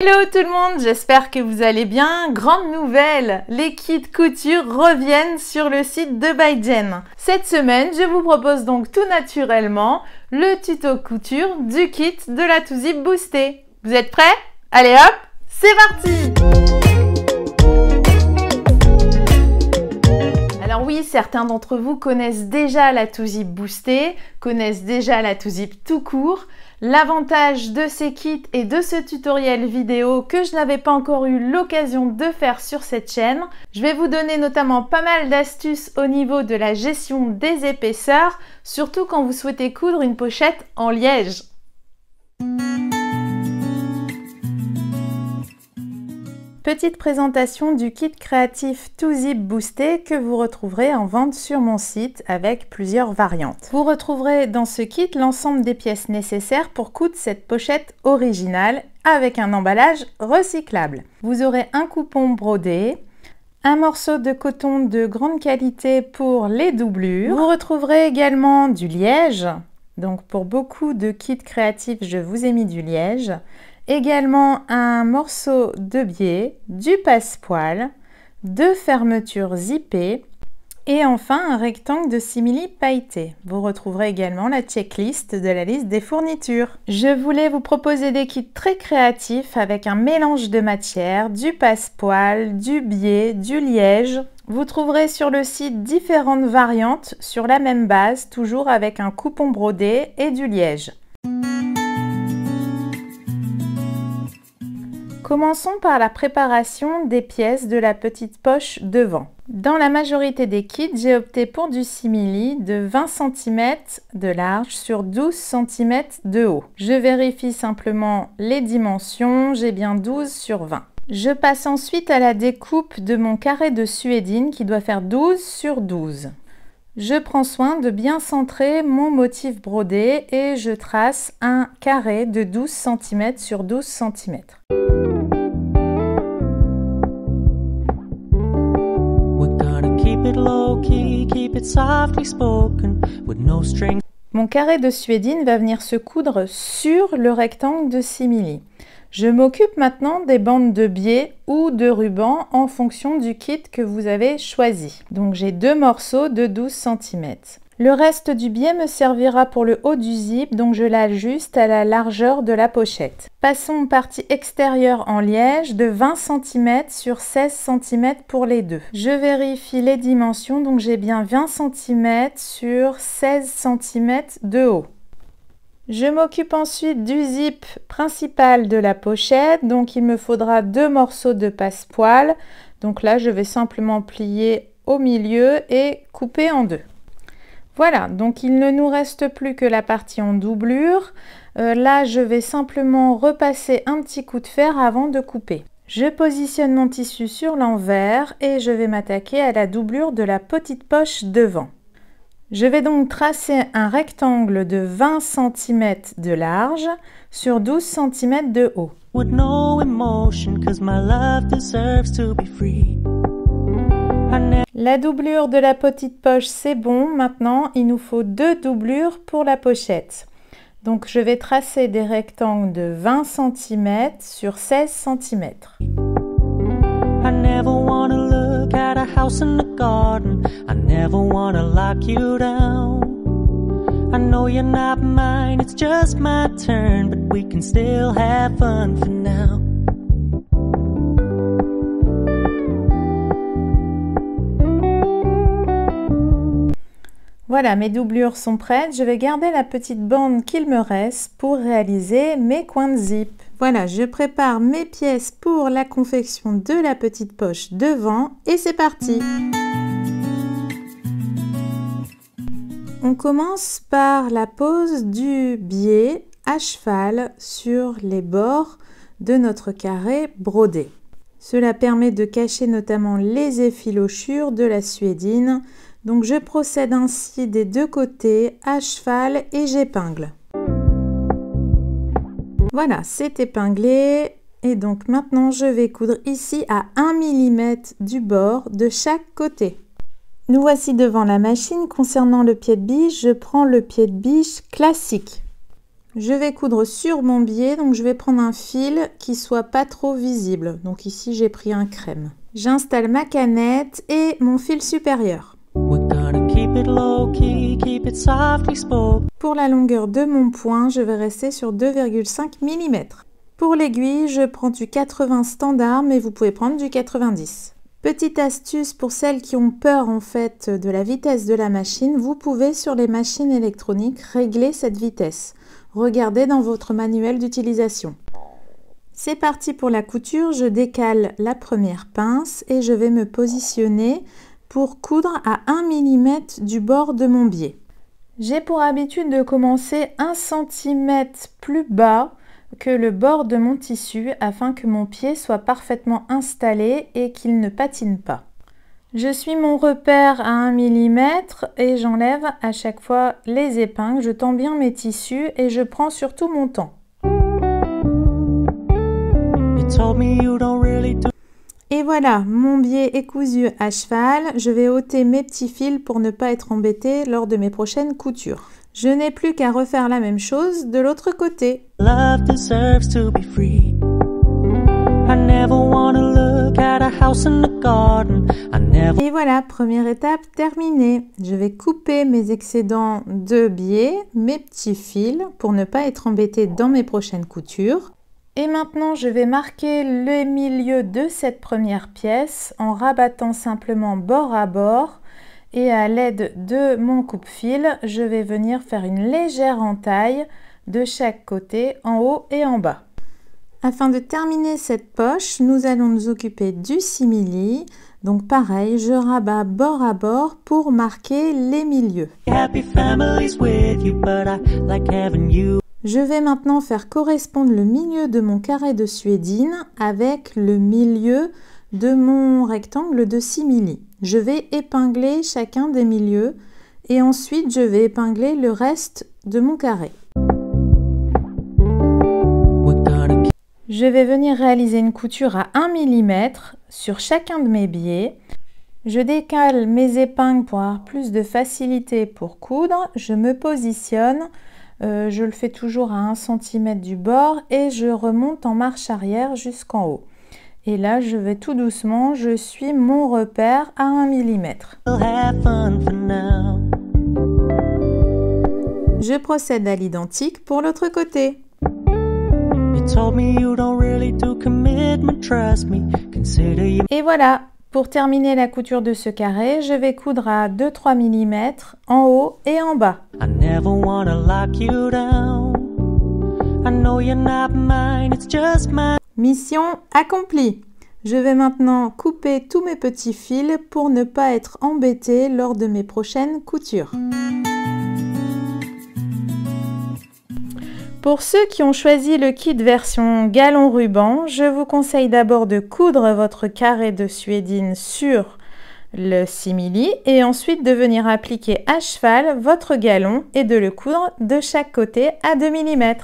Hello tout le monde, j'espère que vous allez bien. Grande nouvelle, les kits couture reviennent sur le site de By Jen. Cette semaine, je vous propose donc tout naturellement le tuto couture du kit de la To-Zip Boostée. Vous êtes prêts? Allez hop, c'est parti! Alors oui, certains d'entre vous connaissent déjà la To-Zip Boostée, connaissent déjà la To-Zip tout court. L'avantage de ces kits et de ce tutoriel vidéo que je n'avais pas encore eu l'occasion de faire sur cette chaîne, je vais vous donner notamment pas mal d'astuces au niveau de la gestion des épaisseurs, surtout quand vous souhaitez coudre une pochette en liège. Petite présentation du kit créatif To-Zip Boostée que vous retrouverez en vente sur mon site avec plusieurs variantes. Vous retrouverez dans ce kit l'ensemble des pièces nécessaires pour coudre cette pochette originale avec un emballage recyclable. Vous aurez un coupon brodé, un morceau de coton de grande qualité pour les doublures. Vous retrouverez également du liège. Donc pour beaucoup de kits créatifs, je vous ai mis du liège. Également un morceau de biais, du passepoil, deux fermetures zippées et enfin un rectangle de simili pailleté. Vous retrouverez également la checklist de la liste des fournitures. Je voulais vous proposer des kits très créatifs avec un mélange de matières, du passepoil, du biais, du liège. Vous trouverez sur le site différentes variantes sur la même base, toujours avec un coupon brodé et du liège. Commençons par la préparation des pièces de la petite poche devant. Dans la majorité des kits, j'ai opté pour du simili de 20 cm de large sur 12 cm de haut. Je vérifie simplement les dimensions, j'ai bien 12 sur 20. Je passe ensuite à la découpe de mon carré de suédine qui doit faire 12 sur 12. Je prends soin de bien centrer mon motif brodé et je trace un carré de 12 cm sur 12 cm. Mon carré de suédine va venir se coudre sur le rectangle de simili. Je m'occupe maintenant des bandes de biais ou de ruban en fonction du kit que vous avez choisi. Donc j'ai deux morceaux de 12 cm. Le reste du biais me servira pour le haut du zip, donc je l'ajuste à la largeur de la pochette. Passons aux parties extérieures en liège de 20 cm sur 16 cm pour les deux. Je vérifie les dimensions, donc j'ai bien 20 cm sur 16 cm de haut. Je m'occupe ensuite du zip principal de la pochette, donc il me faudra deux morceaux de passepoil. Donc là, je vais simplement plier au milieu et couper en deux. Voilà, donc il ne nous reste plus que la partie en doublure. Là, je vais simplement repasser un petit coup de fer avant de couper. Je positionne mon tissu sur l'envers et je vais m'attaquer à la doublure de la petite poche devant. Je vais donc tracer un rectangle de 20 cm de large sur 12 cm de haut. La doublure de la petite poche, c'est bon. Maintenant, il nous faut deux doublures pour la pochette. Donc, je vais tracer des rectangles de 20 cm sur 16 cm. I never wanna look at a house in the garden. I never wanna lock you down. I know you're not mine, it's just my turn, but we can still have fun for now. Voilà, mes doublures sont prêtes. Je vais garder la petite bande qu'il me reste pour réaliser mes coins de zip. Voilà, je prépare mes pièces pour la confection de la petite poche devant et c'est parti! On commence par la pose du biais à cheval sur les bords de notre carré brodé. Cela permet de cacher notamment les effilochures de la suédine. Donc je procède ainsi des deux côtés à cheval et j'épingle. Voilà, c'est épinglé et donc maintenant je vais coudre ici à 1 mm du bord de chaque côté. Nous voici devant la machine. Concernant le pied de biche, je prends le pied de biche classique. Je vais coudre sur mon biais, donc je vais prendre un fil qui soit pas trop visible. Donc ici, j'ai pris un crème. J'installe ma canette et mon fil supérieur. Pour la longueur de mon point, je vais rester sur 2,5 mm. Pour l'aiguille, je prends du 80 standard, mais vous pouvez prendre du 90. Petite astuce pour celles qui ont peur en fait de la vitesse de la machine, vous pouvez sur les machines électroniques régler cette vitesse. Regardez dans votre manuel d'utilisation. C'est parti pour la couture, je décale la première pince et je vais me positionner pour coudre à 1 mm du bord de mon biais. J'ai pour habitude de commencer 1 cm plus bas que le bord de mon tissu afin que mon pied soit parfaitement installé et qu'il ne patine pas. Je suis mon repère à 1 mm et j'enlève à chaque fois les épingles, je tends bien mes tissus et je prends surtout mon temps. Et voilà, mon biais est cousu à cheval. Je vais ôter mes petits fils pour ne pas être embêtée lors de mes prochaines coutures. Je n'ai plus qu'à refaire la même chose de l'autre côté. Et voilà, première étape terminée. Je vais couper mes excédents de biais, mes petits fils, pour ne pas être embêtée dans mes prochaines coutures. Et maintenant, je vais marquer le milieu de cette première pièce en rabattant simplement bord à bord. Et à l'aide de mon coupe-fil, je vais venir faire une légère entaille de chaque côté, en haut et en bas. Afin de terminer cette poche, nous allons nous occuper du simili. Donc pareil, je rabats bord à bord pour marquer les milieux. Je vais maintenant faire correspondre le milieu de mon carré de suédine avec le milieu de mon rectangle de simili. Je vais épingler chacun des milieux et ensuite je vais épingler le reste de mon carré. Je vais venir réaliser une couture à 1 mm sur chacun de mes biais. Je décale mes épingles pour avoir plus de facilité pour coudre. Je me positionne, je le fais toujours à 1 cm du bord et je remonte en marche arrière jusqu'en haut. Et là, je vais tout doucement, je suis mon repère à 1 mm. Je procède à l'identique pour l'autre côté. Et voilà, pour terminer la couture de ce carré, je vais coudre à 2-3 mm en haut et en bas. Mission accomplie. Je vais maintenant couper tous mes petits fils pour ne pas être embêtée lors de mes prochaines coutures. Pour ceux qui ont choisi le kit version galon ruban, je vous conseille d'abord de coudre votre carré de suédine sur le simili et ensuite de venir appliquer à cheval votre galon et de le coudre de chaque côté à 2 mm.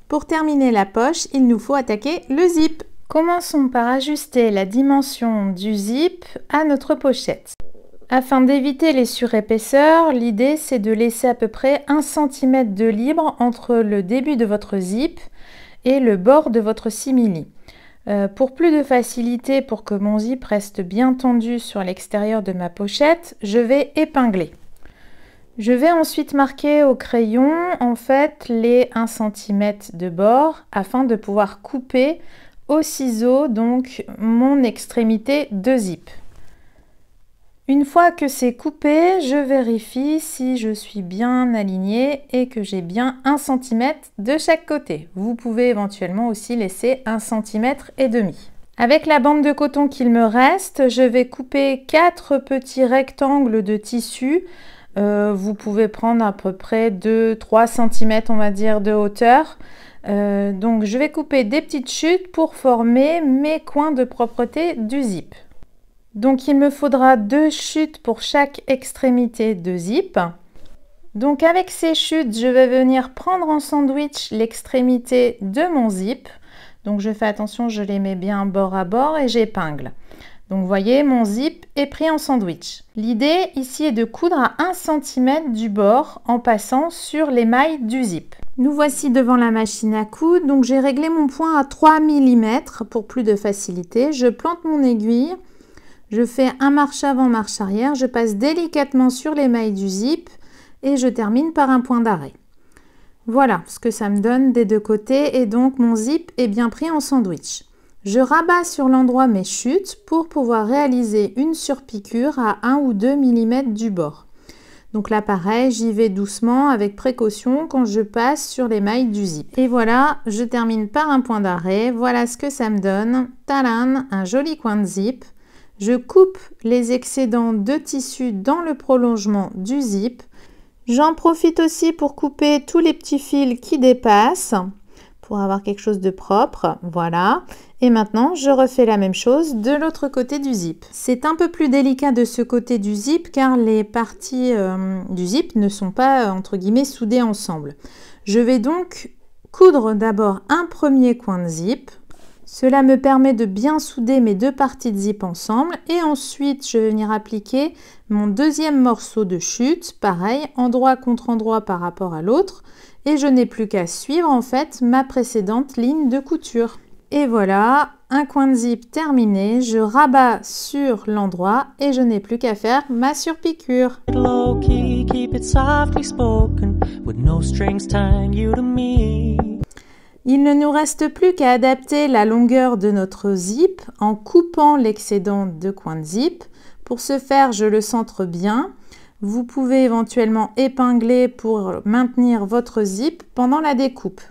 Pour terminer la poche, il nous faut attaquer le zip. Commençons par ajuster la dimension du zip à notre pochette. Afin d'éviter les surépaisseurs, l'idée c'est de laisser à peu près 1 cm de libre entre le début de votre zip et le bord de votre simili. Pour plus de facilité, pour que mon zip reste bien tendu sur l'extérieur de ma pochette, je vais épingler. Je vais ensuite marquer au crayon en fait les 1 cm de bord afin de pouvoir couper au ciseau donc mon extrémité de zip. Une fois que c'est coupé, je vérifie si je suis bien alignée et que j'ai bien 1 cm de chaque côté. Vous pouvez éventuellement aussi laisser 1,5 cm. Avec la bande de coton qu'il me reste, je vais couper 4 petits rectangles de tissu. Vous pouvez prendre à peu près 2-3 cm on va dire de hauteur. Donc je vais couper des petites chutes pour former mes coins de propreté du zip. Donc il me faudra 2 chutes pour chaque extrémité de zip. Donc avec ces chutes, je vais venir prendre en sandwich l'extrémité de mon zip. Donc je fais attention, je les mets bien bord à bord et j'épingle. Donc vous voyez, mon zip est pris en sandwich. L'idée ici est de coudre à 1 cm du bord en passant sur les mailles du zip. Nous voici devant la machine à coudre, donc j'ai réglé mon point à 3 mm pour plus de facilité. Je plante mon aiguille, je fais un marche avant, marche arrière, je passe délicatement sur les mailles du zip et je termine par un point d'arrêt. Voilà ce que ça me donne des deux côtés et donc mon zip est bien pris en sandwich. Je rabats sur l'endroit mes chutes pour pouvoir réaliser une surpiqûre à 1 ou 2 mm du bord. Donc là pareil, j'y vais doucement avec précaution quand je passe sur les mailles du zip. Et voilà, je termine par un point d'arrêt. Voilà ce que ça me donne. Tadam, un joli coin de zip. Je coupe les excédents de tissu dans le prolongement du zip. J'en profite aussi pour couper tous les petits fils qui dépassent pour avoir quelque chose de propre. Voilà. Et maintenant, je refais la même chose de l'autre côté du zip. C'est un peu plus délicat de ce côté du zip car les parties du zip ne sont pas entre guillemets soudées ensemble. Je vais donc coudre d'abord un premier coin de zip. Cela me permet de bien souder mes deux parties de zip ensemble et ensuite je vais venir appliquer mon deuxième morceau de chute, pareil, endroit contre endroit par rapport à l'autre et je n'ai plus qu'à suivre en fait ma précédente ligne de couture. Et voilà, un coin de zip terminé, je rabats sur l'endroit et je n'ai plus qu'à faire ma surpiqûre. Il ne nous reste plus qu'à adapter la longueur de notre zip en coupant l'excédent de coin de zip. Pour ce faire, je le centre bien. Vous pouvez éventuellement épingler pour maintenir votre zip pendant la découpe.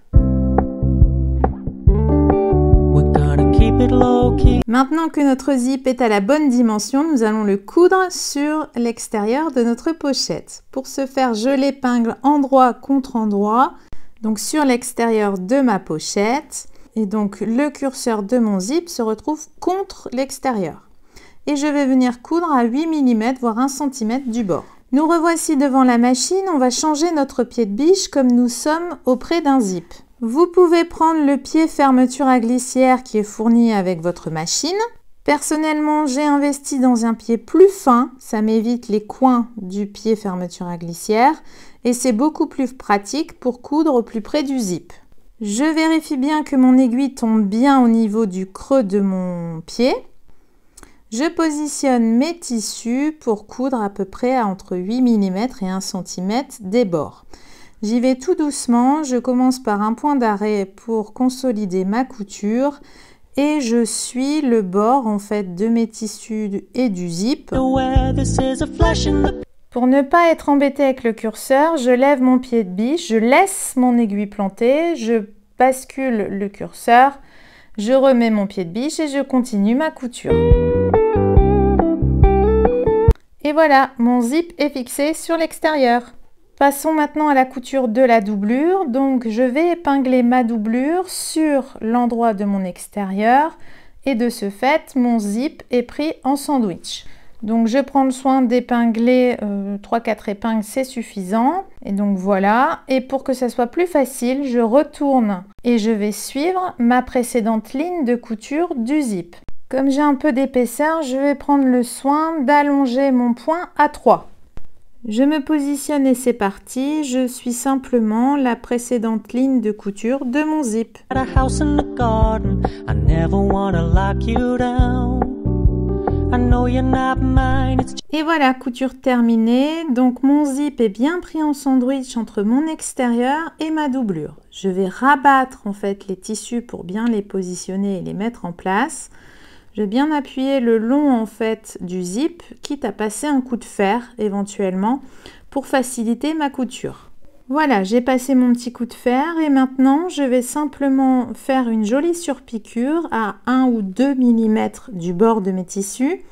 Maintenant que notre zip est à la bonne dimension, nous allons le coudre sur l'extérieur de notre pochette. Pour ce faire, je l'épingle endroit contre endroit, donc sur l'extérieur de ma pochette. Et donc le curseur de mon zip se retrouve contre l'extérieur. Et je vais venir coudre à 8 mm, voire 1 cm du bord. Nous revoici devant la machine, on va changer notre pied de biche comme nous sommes auprès d'un zip. Vous pouvez prendre le pied fermeture à glissière qui est fourni avec votre machine. Personnellement, j'ai investi dans un pied plus fin, ça m'évite les coins du pied fermeture à glissière et c'est beaucoup plus pratique pour coudre au plus près du zip. Je vérifie bien que mon aiguille tombe bien au niveau du creux de mon pied. Je positionne mes tissus pour coudre à peu près à entre 8 mm et 1 cm des bords. J'y vais tout doucement, je commence par un point d'arrêt pour consolider ma couture et je suis le bord en fait de mes tissus et du zip. Pour ne pas être embêté avec le curseur, je lève mon pied de biche, je laisse mon aiguille plantée, je bascule le curseur, je remets mon pied de biche et je continue ma couture. Et voilà, mon zip est fixé sur l'extérieur. Passons maintenant à la couture de la doublure. Donc je vais épingler ma doublure sur l'endroit de mon extérieur et de ce fait mon zip est pris en sandwich. Donc je prends le soin d'épingler 3-4 épingles, c'est suffisant. Et donc voilà, et pour que ça soit plus facile, je retourne et je vais suivre ma précédente ligne de couture du zip. Comme j'ai un peu d'épaisseur, je vais prendre le soin d'allonger mon point à 3. Je me positionne et c'est parti, je suis simplement la précédente ligne de couture de mon zip. Et voilà, couture terminée, donc mon zip est bien pris en sandwich entre mon extérieur et ma doublure. Je vais rabattre en fait les tissus pour bien les positionner et les mettre en place. Je vais bien appuyer le long en fait du zip, quitte à passer un coup de fer éventuellement pour faciliter ma couture. Voilà, j'ai passé mon petit coup de fer et maintenant je vais simplement faire une jolie surpiqûre à 1 ou 2 mm du bord de mes tissus.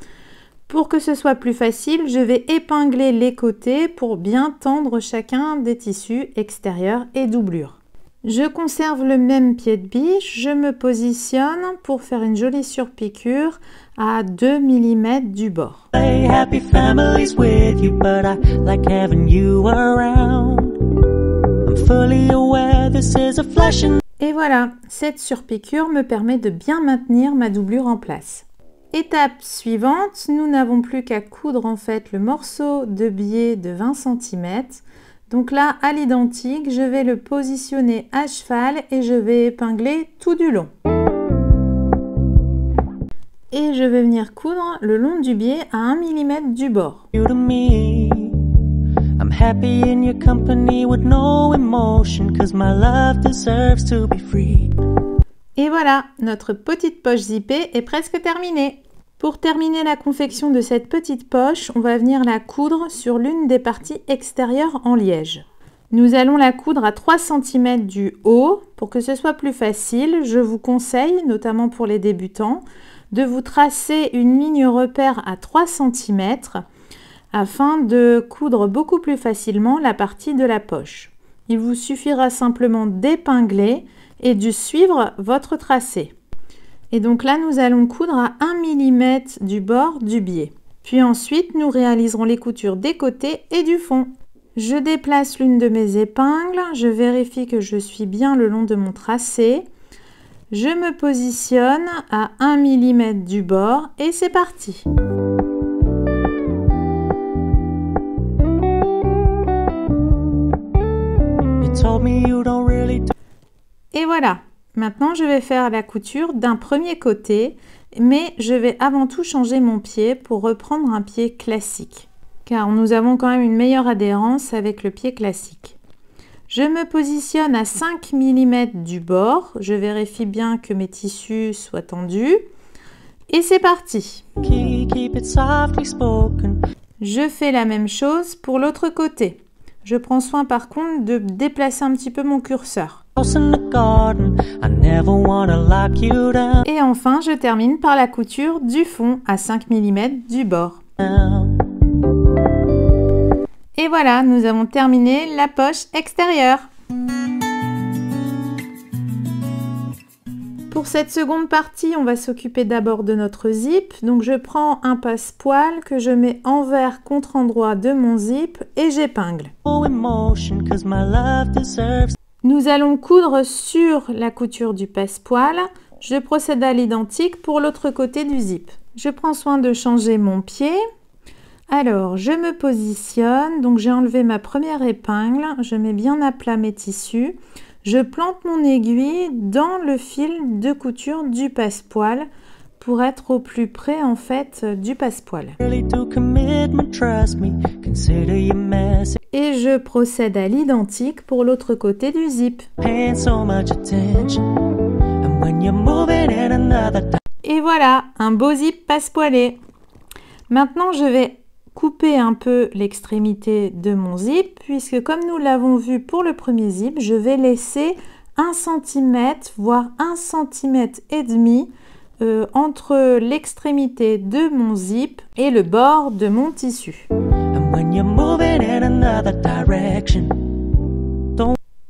Pour que ce soit plus facile, je vais épingler les côtés pour bien tendre chacun des tissus extérieurs et doublure. Je conserve le même pied de biche, je me positionne pour faire une jolie surpiqûre à 2 mm du bord. Et voilà, cette surpiqûre me permet de bien maintenir ma doublure en place. Étape suivante, nous n'avons plus qu'à coudre en fait le morceau de biais de 20 cm. Donc là, à l'identique, je vais le positionner à cheval et je vais épingler tout du long. Et je vais venir coudre le long du biais à 1 mm du bord. I'm happy in your company with no emotion, 'cause my love deserves to be free. Et voilà, notre petite poche zippée est presque terminée. Pour terminer la confection de cette petite poche, on va venir la coudre sur l'une des parties extérieures en liège. Nous allons la coudre à 3 cm du haut. Pour que ce soit plus facile, je vous conseille, notamment pour les débutants, de vous tracer une ligne repère à 3 cm afin de coudre beaucoup plus facilement la partie de la poche. Il vous suffira simplement d'épingler et de suivre votre tracé. Et donc là, nous allons coudre à 1 mm du bord du biais. Puis ensuite, nous réaliserons les coutures des côtés et du fond. Je déplace l'une de mes épingles, je vérifie que je suis bien le long de mon tracé. Je me positionne à 1 mm du bord et c'est parti. Et voilà, maintenant je vais faire la couture d'un premier côté, mais je vais avant tout changer mon pied pour reprendre un pied classique, car nous avons quand même une meilleure adhérence avec le pied classique. Je me positionne à 5 mm du bord, je vérifie bien que mes tissus soient tendus, et c'est parti. Je fais la même chose pour l'autre côté. Je prends soin par contre de déplacer un petit peu mon curseur. Et enfin, je termine par la couture du fond à 5 mm du bord. Et voilà, nous avons terminé la poche extérieure. Pour cette seconde partie, on va s'occuper d'abord de notre zip. Donc je prends un passepoil que je mets envers contre endroit de mon zip et j'épingle. Nous allons coudre sur la couture du passepoil. Je procède à l'identique pour l'autre côté du zip. Je prends soin de changer mon pied. Alors, je me positionne. Donc j'ai enlevé ma première épingle. Je mets bien à plat mes tissus. Je plante mon aiguille dans le fil de couture du passepoil pour être au plus près en fait du passepoil. Et je procède à l'identique pour l'autre côté du zip. Et voilà, un beau zip passepoilé. Maintenant, je vais couper un peu l'extrémité de mon zip, puisque comme nous l'avons vu pour le premier zip, je vais laisser 1 cm, voire 1,5 cm entre l'extrémité de mon zip et le bord de mon tissu.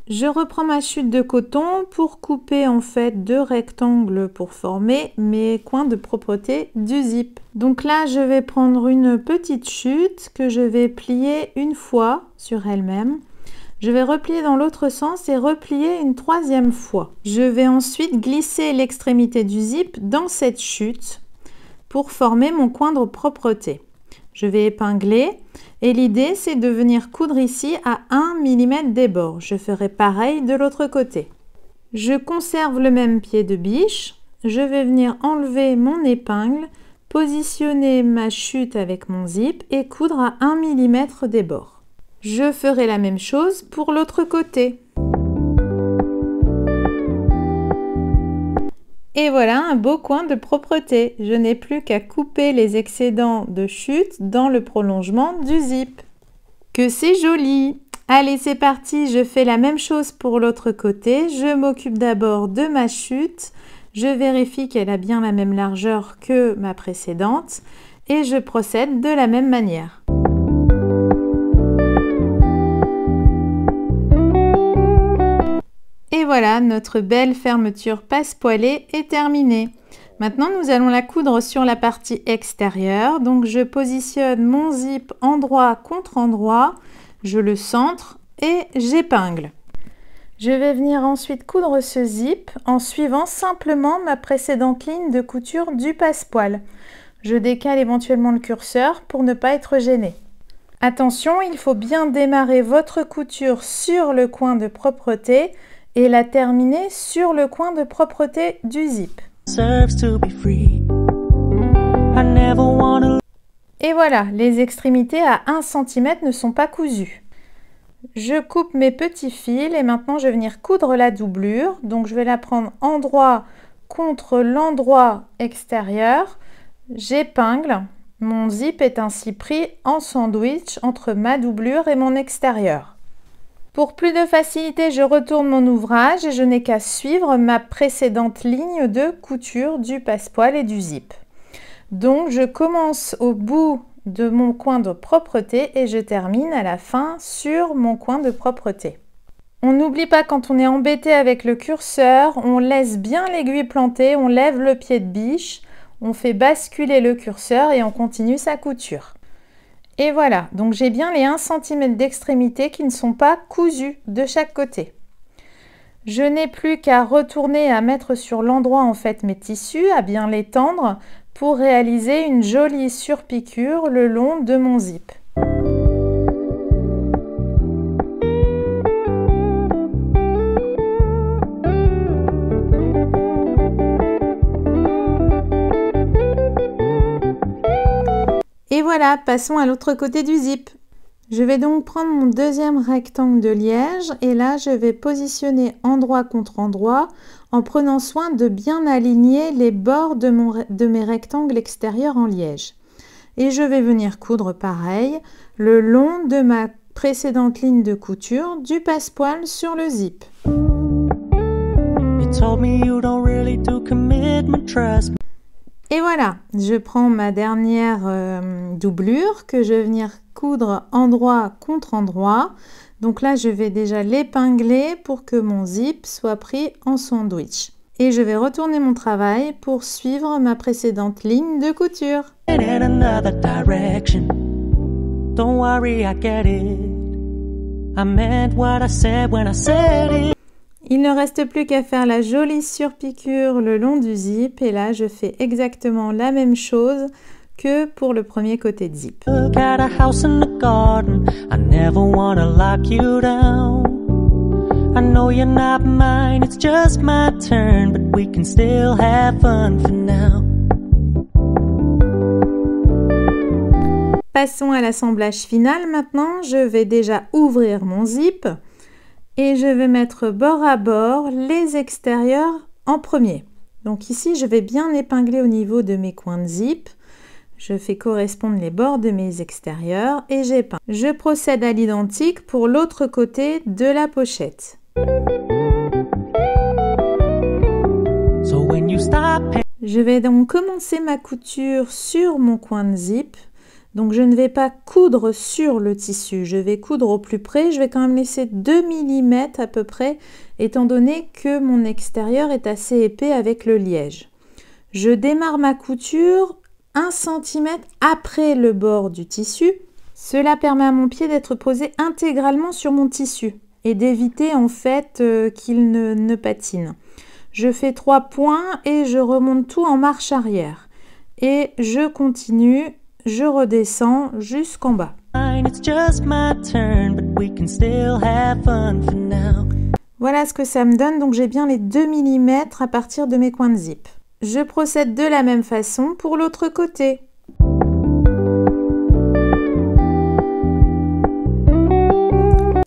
Je reprends ma chute de coton pour couper en fait 2 rectangles pour former mes coins de propreté du zip. Donc là, je vais prendre une petite chute que je vais plier une fois sur elle-même. Je vais replier dans l'autre sens et replier une 3e fois. Je vais ensuite glisser l'extrémité du zip dans cette chute pour former mon coin de propreté. Je vais épingler et l'idée c'est de venir coudre ici à 1 mm des bords. Je ferai pareil de l'autre côté. Je conserve le même pied de biche. Je vais venir enlever mon épingle, positionner ma chute avec mon zip et coudre à 1 mm des bords. Je ferai la même chose pour l'autre côté. Et voilà un beau coin de propreté. Je n'ai plus qu'à couper les excédents de chute dans le prolongement du zip. Que c'est joli! Allez, c'est parti, je fais la même chose pour l'autre côté. Je m'occupe d'abord de ma chute. Je vérifie qu'elle a bien la même largeur que ma précédente et je procède de la même manière. Et voilà, notre belle fermeture passepoilée est terminée. Maintenant, nous allons la coudre sur la partie extérieure. Donc, je positionne mon zip endroit contre endroit, je le centre et j'épingle. Je vais venir ensuite coudre ce zip en suivant simplement ma précédente ligne de couture du passepoil. Je décale éventuellement le curseur pour ne pas être gênée. Attention, il faut bien démarrer votre couture sur le coin de propreté et la terminer sur le coin de propreté du zip. Et voilà, les extrémités à 1 cm ne sont pas cousues. Je coupe mes petits fils et maintenant je vais venir coudre la doublure. Donc je vais la prendre endroit contre l'endroit extérieur. J'épingle. Mon zip est ainsi pris en sandwich entre ma doublure et mon extérieur. Pour plus de facilité, je retourne mon ouvrage et je n'ai qu'à suivre ma précédente ligne de couture du passepoil et du zip. Donc je commence au bout de mon coin de propreté et je termine à la fin sur mon coin de propreté. On n'oublie pas, quand on est embêté avec le curseur, on laisse bien l'aiguille plantée, on lève le pied de biche, on fait basculer le curseur et on continue sa couture. Et voilà, donc j'ai bien les 1 cm d'extrémité qui ne sont pas cousus de chaque côté. Je n'ai plus qu'à retourner à mettre sur l'endroit en fait mes tissus, à bien les tendre pour réaliser une jolie surpiqûre le long de mon zip. Et voilà, passons à l'autre côté du zip. Je vais donc prendre mon deuxième rectangle de liège et là je vais positionner endroit contre endroit en prenant soin de bien aligner les bords de mes rectangles extérieurs en liège. Et je vais venir coudre pareil le long de ma précédente ligne de couture du passepoil sur le zip. Et voilà, je prends ma dernière doublure que je vais venir coudre endroit contre endroit. Donc là, je vais déjà l'épingler pour que mon zip soit pris en sandwich. Et je vais retourner mon travail pour suivre ma précédente ligne de couture. Il ne reste plus qu'à faire la jolie surpiqûre le long du zip et là je fais exactement la même chose que pour le premier côté de zip. Passons à l'assemblage final maintenant. Je vais déjà ouvrir mon zip. Et je vais mettre bord à bord les extérieurs en premier. Donc ici, je vais bien épingler au niveau de mes coins de zip. Je fais correspondre les bords de mes extérieurs et j'épingle. Je procède à l'identique pour l'autre côté de la pochette. Je vais donc commencer ma couture sur mon coin de zip. Donc je ne vais pas coudre sur le tissu, je vais coudre au plus près, je vais quand même laisser 2 mm à peu près, étant donné que mon extérieur est assez épais avec le liège. Je démarre ma couture 1 cm après le bord du tissu. Cela permet à mon pied d'être posé intégralement sur mon tissu et d'éviter en fait qu'il ne patine. Je fais 3 points et je remonte tout en marche arrière. Et je continue. Je redescends jusqu'en bas. Voilà ce que ça me donne, donc j'ai bien les 2 mm à partir de mes coins de zip. Je procède de la même façon pour l'autre côté.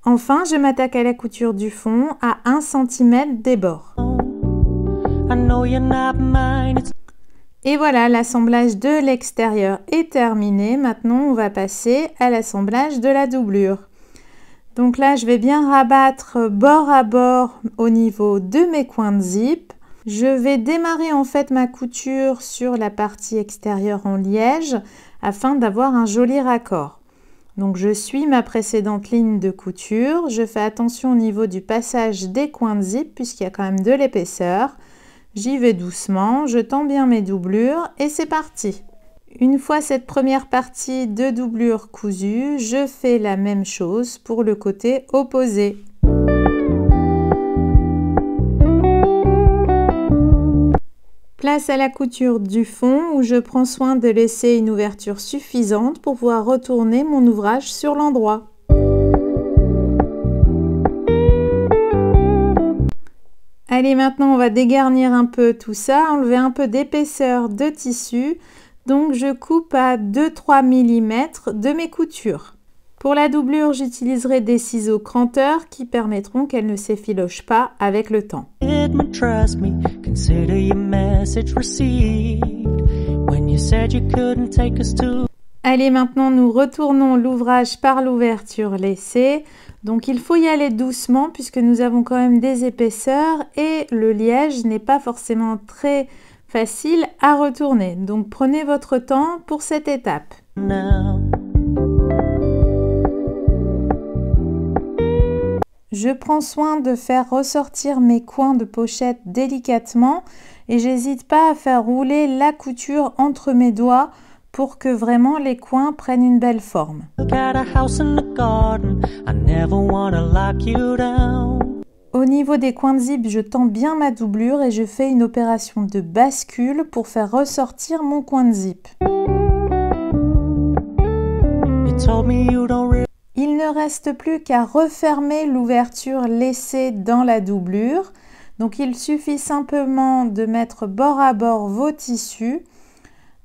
Enfin, je m'attaque à la couture du fond à 1 cm des bords. Et voilà, l'assemblage de l'extérieur est terminé. Maintenant, on va passer à l'assemblage de la doublure. Donc là, je vais bien rabattre bord à bord au niveau de mes coins de zip. Je vais démarrer en fait ma couture sur la partie extérieure en liège afin d'avoir un joli raccord. Donc je suis ma précédente ligne de couture. Je fais attention au niveau du passage des coins de zip puisqu'il y a quand même de l'épaisseur. J'y vais doucement, je tends bien mes doublures et c'est parti. Une fois cette première partie de doublure cousue, je fais la même chose pour le côté opposé. Place à la couture du fond où je prends soin de laisser une ouverture suffisante pour pouvoir retourner mon ouvrage sur l'endroit. Allez, maintenant on va dégarnir un peu tout ça, enlever un peu d'épaisseur de tissu. Donc je coupe à 2-3 mm de mes coutures. Pour la doublure, j'utiliserai des ciseaux cranteurs qui permettront qu'elle ne s'effiloche pas avec le temps. Allez, maintenant nous retournons l'ouvrage par l'ouverture laissée. Donc il faut y aller doucement puisque nous avons quand même des épaisseurs et le liège n'est pas forcément très facile à retourner. Donc prenez votre temps pour cette étape. Je prends soin de faire ressortir mes coins de pochette délicatement et j'hésite pas à faire rouler la couture entre mes doigts pour que vraiment les coins prennent une belle forme. Au niveau des coins de zip, je tends bien ma doublure et je fais une opération de bascule pour faire ressortir mon coin de zip. Il ne reste plus qu'à refermer l'ouverture laissée dans la doublure. Donc il suffit simplement de mettre bord à bord vos tissus,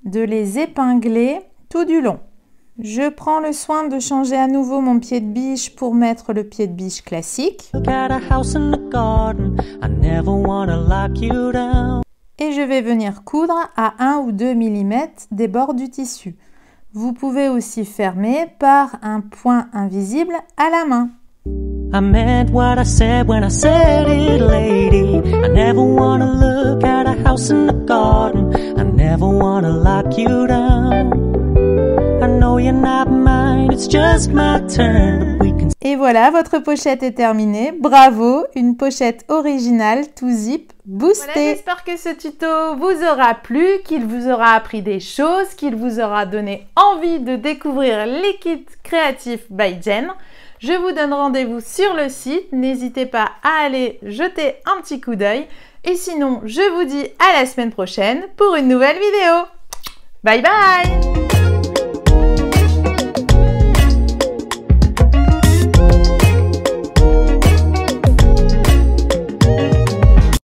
de les épingler tout du long. Je prends le soin de changer à nouveau mon pied de biche pour mettre le pied de biche classique. Et je vais venir coudre à 1 ou 2 mm des bords du tissu. Vous pouvez aussi fermer par un point invisible à la main. I meant what I said when I said it, lady. I never wanna look at a house in the garden. I never wanna lock you down. I know you're not mine, it's just my turn. Et voilà, votre pochette est terminée. Bravo, une pochette originale, tout zip, boostée. Voilà, j'espère que ce tuto vous aura plu, qu'il vous aura appris des choses, qu'il vous aura donné envie de découvrir les kits créatifs by Jen. Je vous donne rendez-vous sur le site, n'hésitez pas à aller jeter un petit coup d'œil. Et sinon, je vous dis à la semaine prochaine pour une nouvelle vidéo. Bye bye!